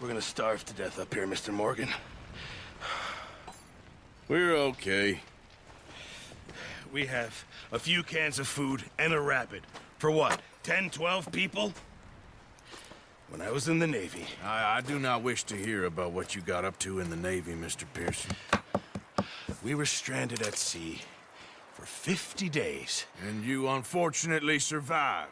We're gonna starve to death up here, Mr. Morgan. We're okay. We have a few cans of food and a rabbit. For what, 10, 12 people? When I was in the Navy... I do not wish to hear about what you got up to in the Navy, Mr. Pearson. We were stranded at sea for 50 days. And you unfortunately survived.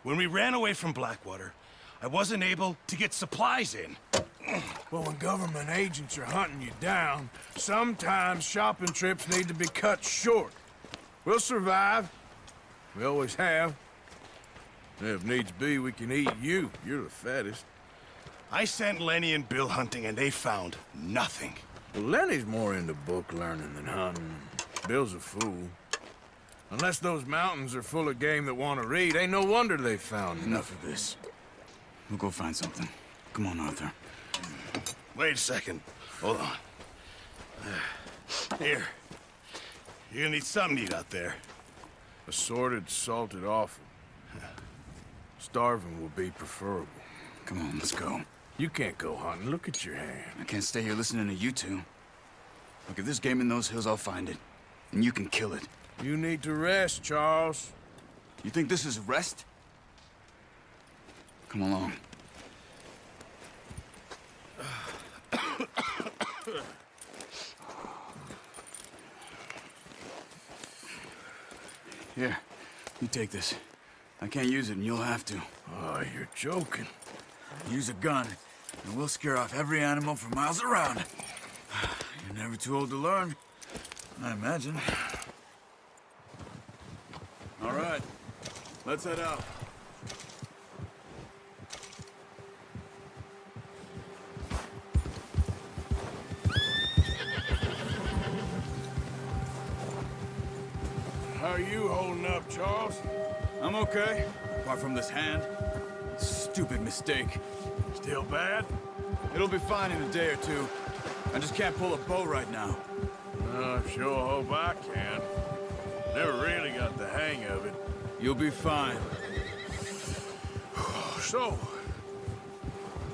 When we ran away from Blackwater, I wasn't able to get supplies in. Well, when government agents are hunting you down, sometimes shopping trips need to be cut short. We'll survive. We always have. And if needs be, we can eat you. You're the fattest. I sent Lenny and Bill hunting, and they found nothing. Well, Lenny's more into book learning than hunting. Bill's a fool. Unless those mountains are full of game that want to read, ain't no wonder they found Enough of this. We'll go find something. Come on, Arthur. Wait a second. Hold on. Here. You're gonna need something to eat out there. Assorted, salted offal. Starving will be preferable. Come on, let's go. You can't go hunting. Look at your hand. I can't stay here listening to you two. Look, if there's game in those hills, I'll find it. And you can kill it. You need to rest, Charles. You think this is rest? Come along. Here, you take this. I can't use it, and you'll have to. Oh, you're joking. Use a gun, and we'll scare off every animal for miles around. You're never too old to learn, I imagine. All right, let's head out. How are you holding up, Charles? I'm okay, apart from this hand. Stupid mistake. Still bad? It'll be fine in a day or two. I just can't pull a bow right now. I sure hope I can. Never really got the hang of it. You'll be fine. So,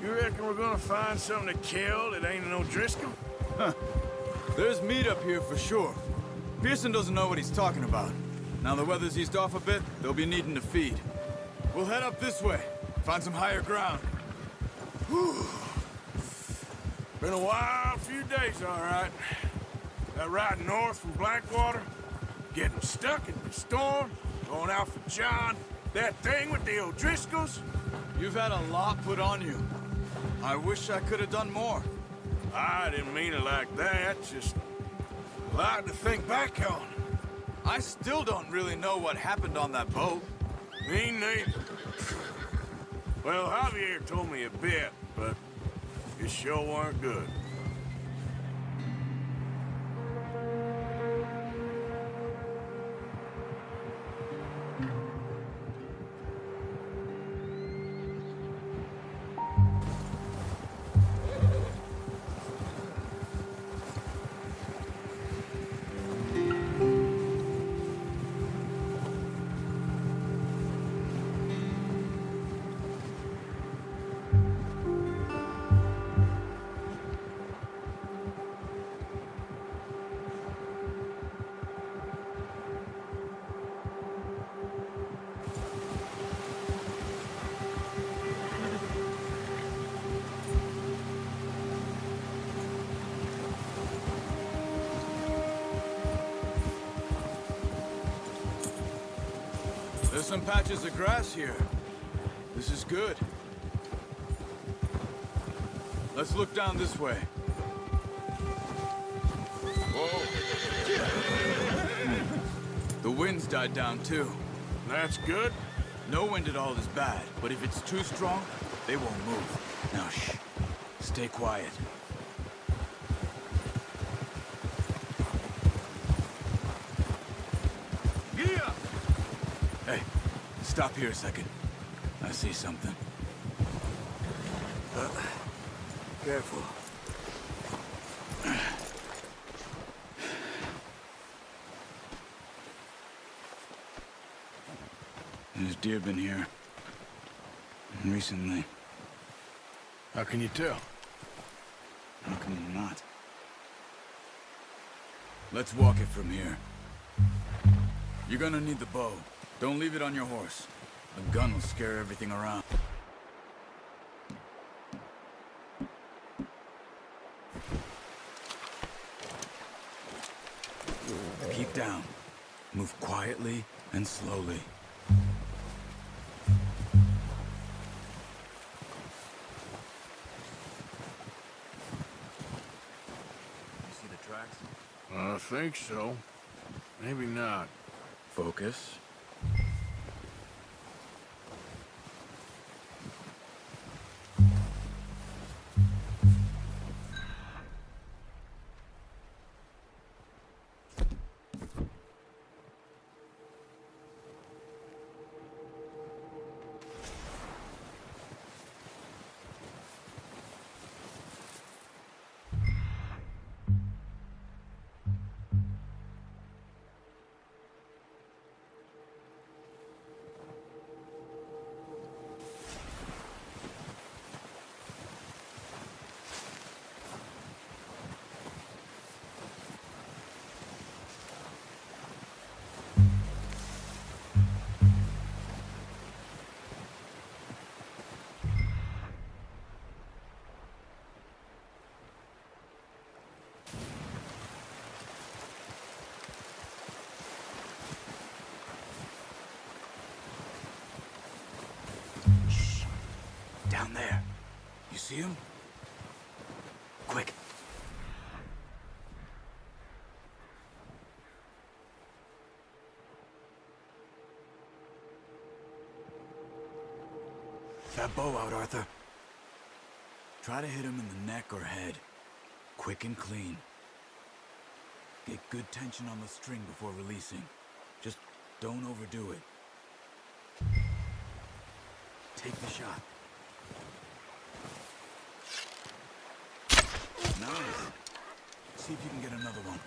You reckon we're gonna find something to kill that ain't an O'Driscoll? There's meat up here for sure. Pearson doesn't know what he's talking about. Now the weather's eased off a bit, they'll be needing to feed. We'll head up this way, find some higher ground. Whew. Been a wild few days, all right. That ride north from Blackwater, getting stuck in the storm, going out for John, that thing with the O'Driscolls. You've had a lot put on you. I wish I could have done more. I didn't mean it like that, just a lot to think back on. I still don't really know what happened on that boat. Me neither. Well, Javier told me a bit, but it sure weren't good. There's some patches of grass here. This is good. Let's look down this way. The wind's died down too. That's good. No wind at all is bad, but if it's too strong, they won't move. Now shh. Stay quiet. Yeah. Hey, stop here a second. I see something. Careful. There's deer been here. Recently. How can you tell? How come not? Let's walk it from here. You're gonna need the bow. Don't leave it on your horse. A gun will scare everything around. Keep down. Move quietly and slowly. You see the tracks? I think so. Maybe not. Focus. Down there. You see him? Quick. That bow out, Arthur. Try to hit him in the neck or head. Quick and clean. Get good tension on the string before releasing. Just don't overdo it. Take the shot. Nice. See if you can get another one.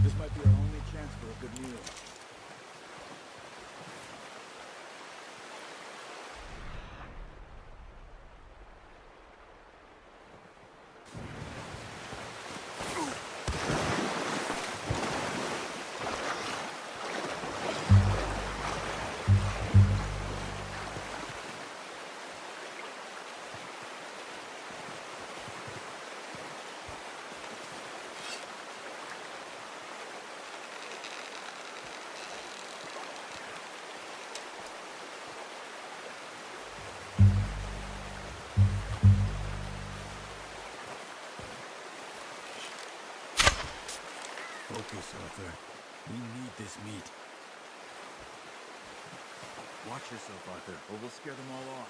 This might be our only chance for a good meal. Focus, Arthur. We need this meat. Watch yourself, Arthur, or we'll scare them all off.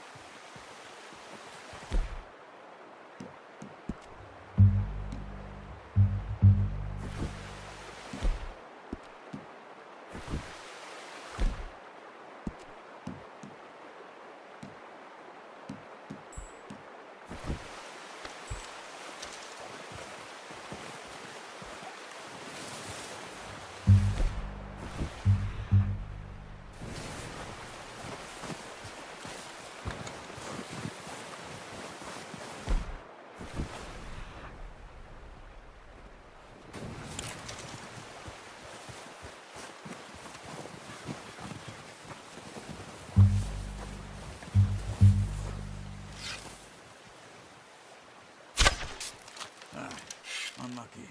Unlucky.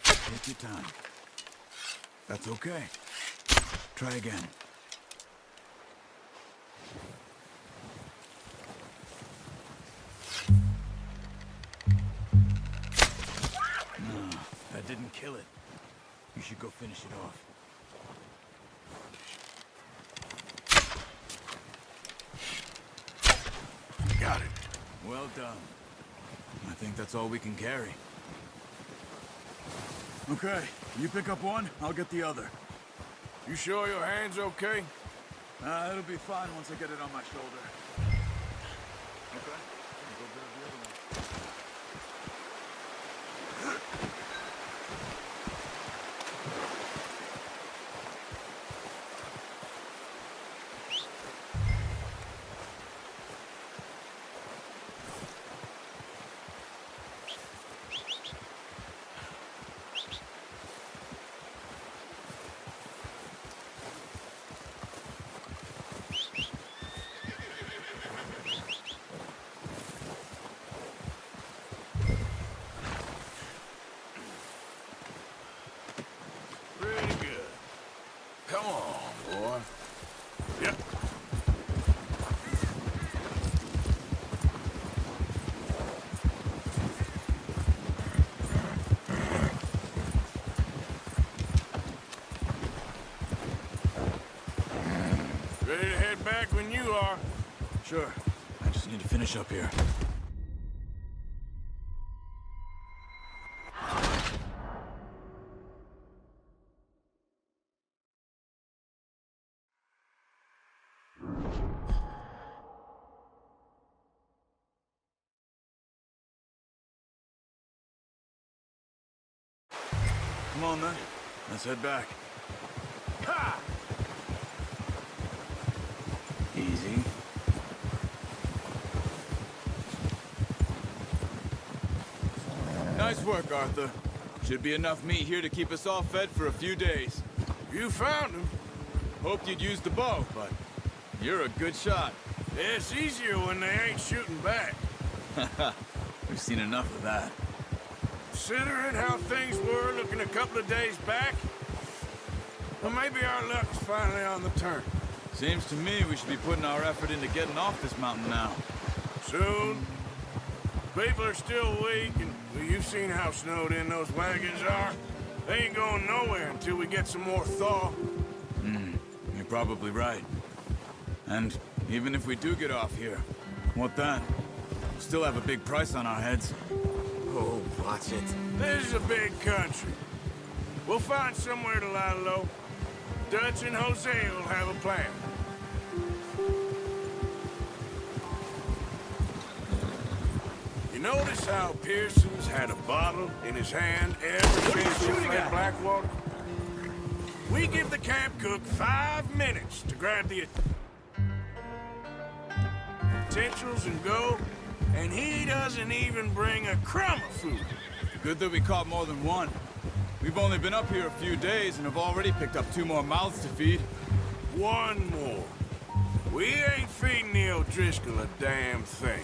Take your time. That's okay. Try again. No, that didn't kill it. You should go finish it off. Got it. Well done. I think that's all we can carry. Okay, you pick up one, I'll get the other. You sure your hand's okay? It'll be fine once I get it on my shoulder. Okay, I'll go grab the other one. Pretty good. Come on, boy. Yep. Ready to head back when you are. Sure, I just need to finish up here. Come on, then. Let's head back. Ha! Easy. Nice work, Arthur. Should be enough meat here to keep us all fed for a few days. You found him. Hoped you'd use the bow, but you're a good shot. Yeah, it's easier when they ain't shooting back. We've seen enough of that. Considering how things were looking a couple of days back, well, maybe our luck's finally on the turn. Seems to me we should be putting our effort into getting off this mountain now. Soon. People are still weak, and well, you've seen how snowed in those wagons are. They ain't going nowhere until we get some more thaw. You're probably right. And even if we do get off here, what then? We'll still have a big price on our heads. Oh, watch it. This is a big country. We'll find somewhere to lie low. Dutch and Jose will have a plan. You notice how Pearson's had a bottle in his hand ever since you fled Blackwater? We give the camp cook 5 minutes to grab the essentials and go, and he doesn't even bring a crumb of food. Good that we caught more than one. We've only been up here a few days and have already picked up 2 more mouths to feed. 1 more. We ain't feeding the O'Driscoll a damn thing.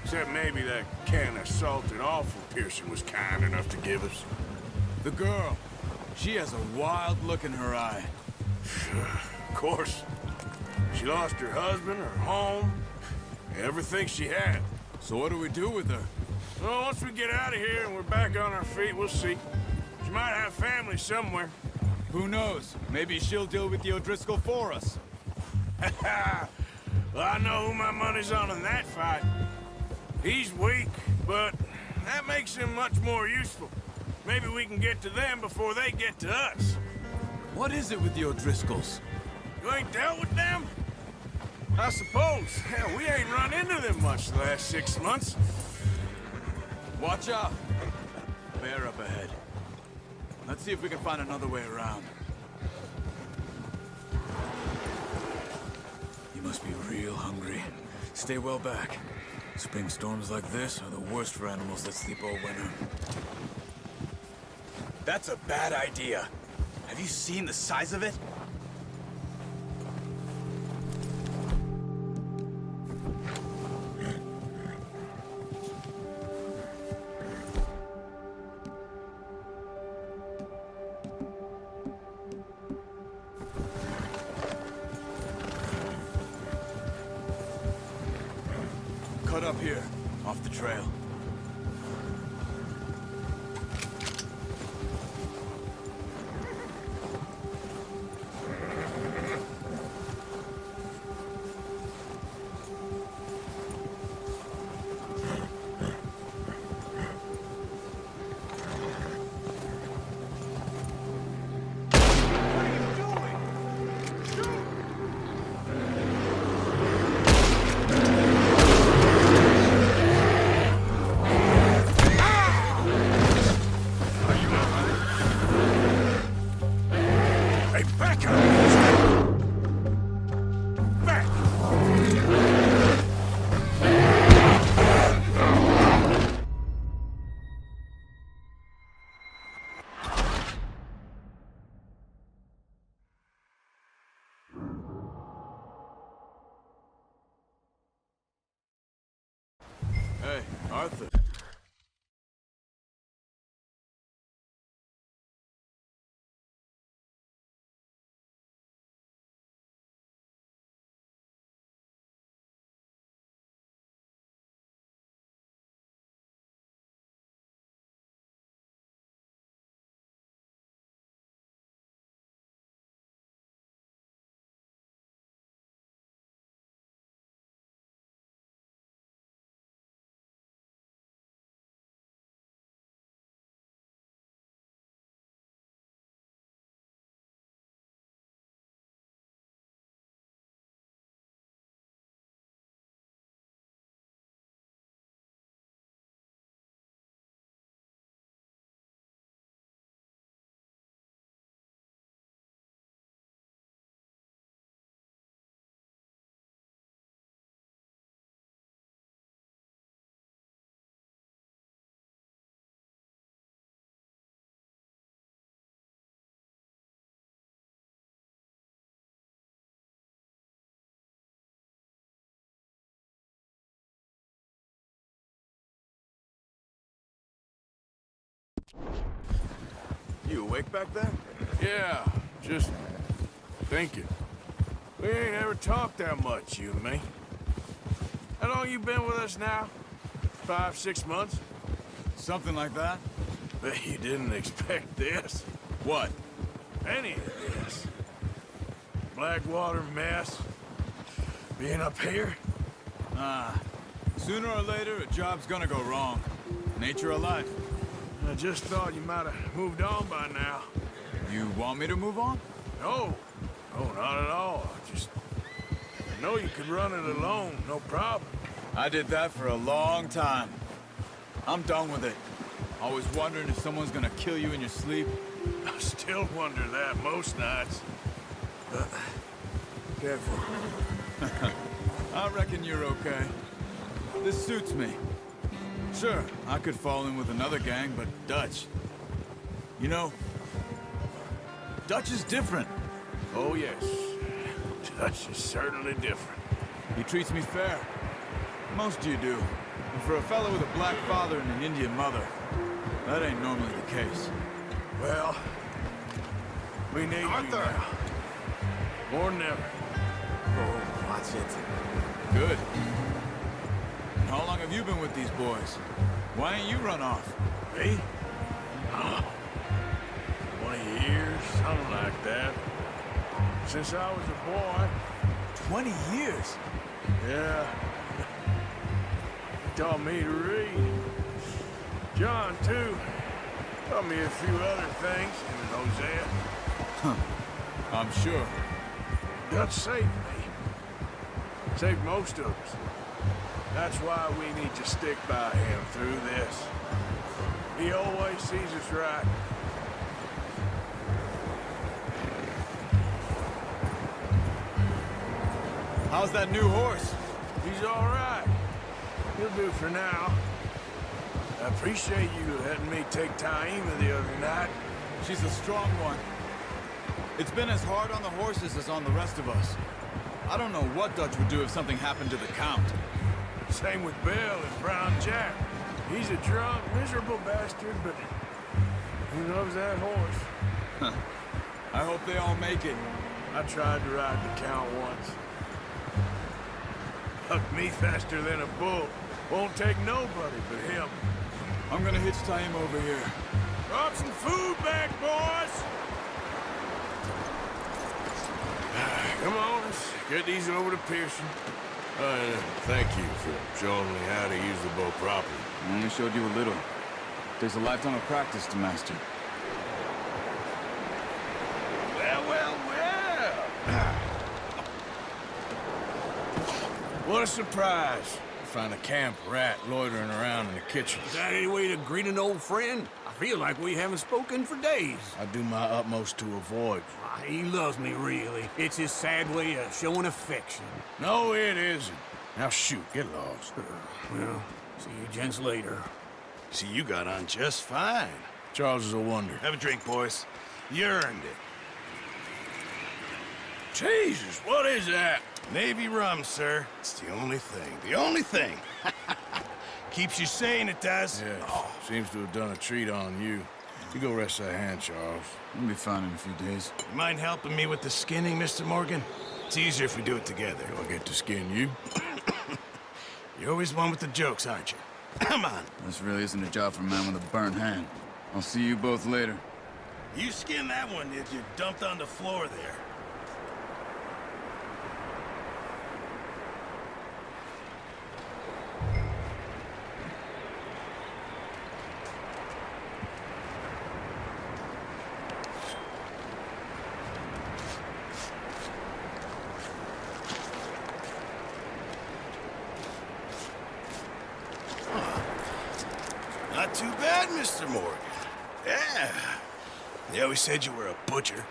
Except maybe that can of salted offal Pearson was kind enough to give us. The girl. She has a wild look in her eye. Of course. She lost her husband, her home, everything she had. So what do we do with her? Well, once we get out of here and we're back on our feet, we'll see. She might have family somewhere. Who knows? Maybe she'll deal with the O'Driscoll for us. Well, I know who my money's on in that fight. He's weak, but that makes him much more useful. Maybe we can get to them before they get to us. What is it with the O'Driscolls? You ain't dealt with them? I suppose. Hell, we ain't run into them much the last 6 months. Watch out! Bear up ahead. Let's see if we can find another way around. You must be real hungry. Stay well back. Spring storms like this are the worst for animals that sleep all winter. That's a bad idea. Have you seen the size of it? Cut up here, off the trail. Hey, Arthur. You awake back there? Yeah, just thinking. We ain't ever talked that much, you and me. How long you been with us now? 5, 6 months? Something like that? Bet you didn't expect this. What? Any of this. Blackwater mess. Being up here? Sooner or later, a job's gonna go wrong. Nature of life. I just thought you might have moved on by now. You want me to move on? No. No, not at all. I know you could run it alone, no problem. I did that for a long time. I'm done with it. Always wondering if someone's gonna kill you in your sleep. I still wonder that most nights. Careful. I reckon you're okay. This suits me. Sure, I could fall in with another gang, but Dutch... You know, Dutch is different. Oh, yes. Dutch is certainly different. He treats me fair. Most of you do. And for a fellow with a black father and an Indian mother, that ain't normally the case. Well, we need Arthur! you now. More than ever. Oh, watch it. Good. And how long have you been with these boys? Why ain't you run off? Me? Oh, 20 years, something like that. Since I was a boy. 20 years? Yeah. He taught me to read. John, too. Taught me a few other things, him and Hosea. I'm sure. Dutch saved me. Saved most of us. That's why we need to stick by him through this. He always sees us right. How's that new horse? He's all right. He'll do for now. I appreciate you letting me take Taima the other night. She's a strong one. It's been as hard on the horses as on the rest of us. I don't know what Dutch would do if something happened to the Count. Same with Bill and Brown Jack. He's a drunk, miserable bastard, but he loves that horse. I hope they all make it. I tried to ride the Count once. Hucked me faster than a bull. Won't take nobody but him. I'm gonna hitch Taima over here. Brought some food back, boys! Come on, let's get these over to Pearson. Thank you for showing me how to use the bow properly. I only showed you a little. Takes a lifetime of practice to master. Well, well, well. What a surprise. Find a camp rat loitering around in the kitchen. Is that any way to greet an old friend? I feel like we haven't spoken for days. I do my utmost to avoid you. He loves me, really. It's his sad way of showing affection. No, it isn't. Now shoot, get lost. Well, see you gents later. See, you got on just fine. Charles is a wonder. Have a drink, boys. You earned it. Jesus, what is that? Navy rum, sir. It's the only thing. The only thing. Keeps you sane, it does. Yes, seems to have done a treat on you. You go rest that hand, Charles. We'll be fine in a few days. You mind helping me with the skinning, Mr. Morgan? It's easier if we do it together. Do I get to skin you? You're always one with the jokes, aren't you? Come on. This really isn't a job for a man with a burnt hand. I'll see you both later. You skinned that one, did you? Dumped on the floor there. Not too bad, Mr. Morgan. Yeah. They always said you were a butcher.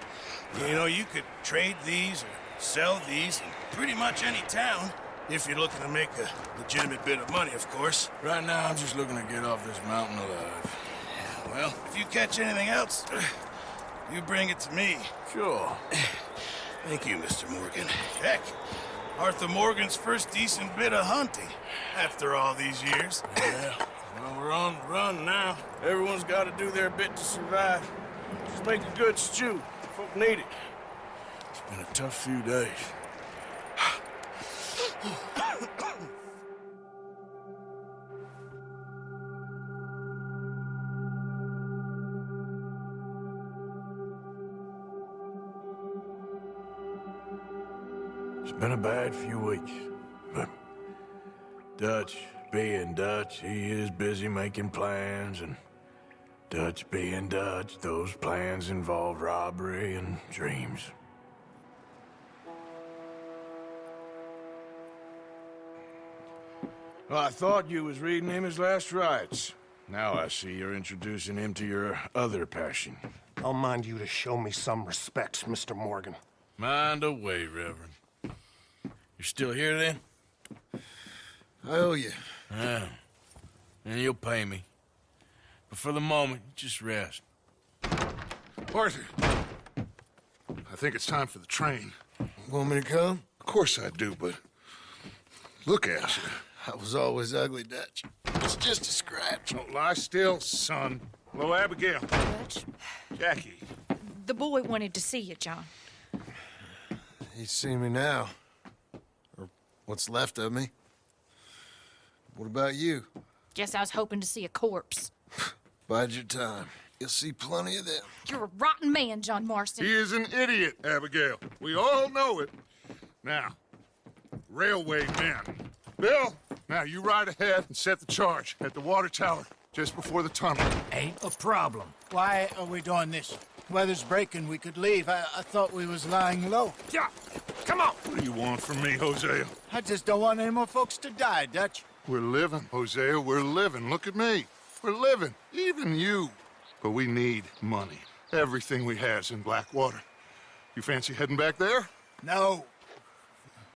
You know, you could trade these or sell these in pretty much any town, if you're looking to make a legitimate bit of money, of course. Right now, I'm just looking to get off this mountain alive. Well, if you catch anything else, you bring it to me. Sure. Thank you, Mr. Morgan. Heck, Arthur Morgan's first decent bit of hunting after all these years. Yeah. Well, we're on the run now. Everyone's got to do their bit to survive. Just make a good stew. Folk need it. It's been a tough few days. It's been a bad few weeks, but Dutch being Dutch, he is busy making plans, and Dutch being Dutch, those plans involve robbery and dreams. Well, I thought you was reading him his last rites. Now I see you're introducing him to your other passion. I'll mind you to show me some respect, Mr. Morgan. Mind away, Reverend. You're still here, then? I owe you. Yeah. And you'll pay me. But for the moment, just rest. Arthur, I think it's time for the train. Want me to come? Of course I do, but look at you. I was always ugly, Dutch. It's just a scratch. Don't lie still, son. Hello, Abigail. Dutch, Jackie. the boy wanted to see you, John. He's seen me now. Or what's left of me. What about you? Guess I was hoping to see a corpse. Bide your time. You'll see plenty of them. You're a rotten man, John Marston. He is an idiot, Abigail. We all know it. Now, railway men. Bill, now you ride ahead and set the charge at the water tower just before the tunnel. Ain't a problem. Why are we doing this? Weather's breaking. We could leave. I thought we was lying low. Yeah, come on. What do you want from me, Hosea? I just don't want any more folks to die, Dutch. We're living, Hosea. We're living. Look at me. We're living. Even you. But we need money. Everything we has in Blackwater. You fancy heading back there? No.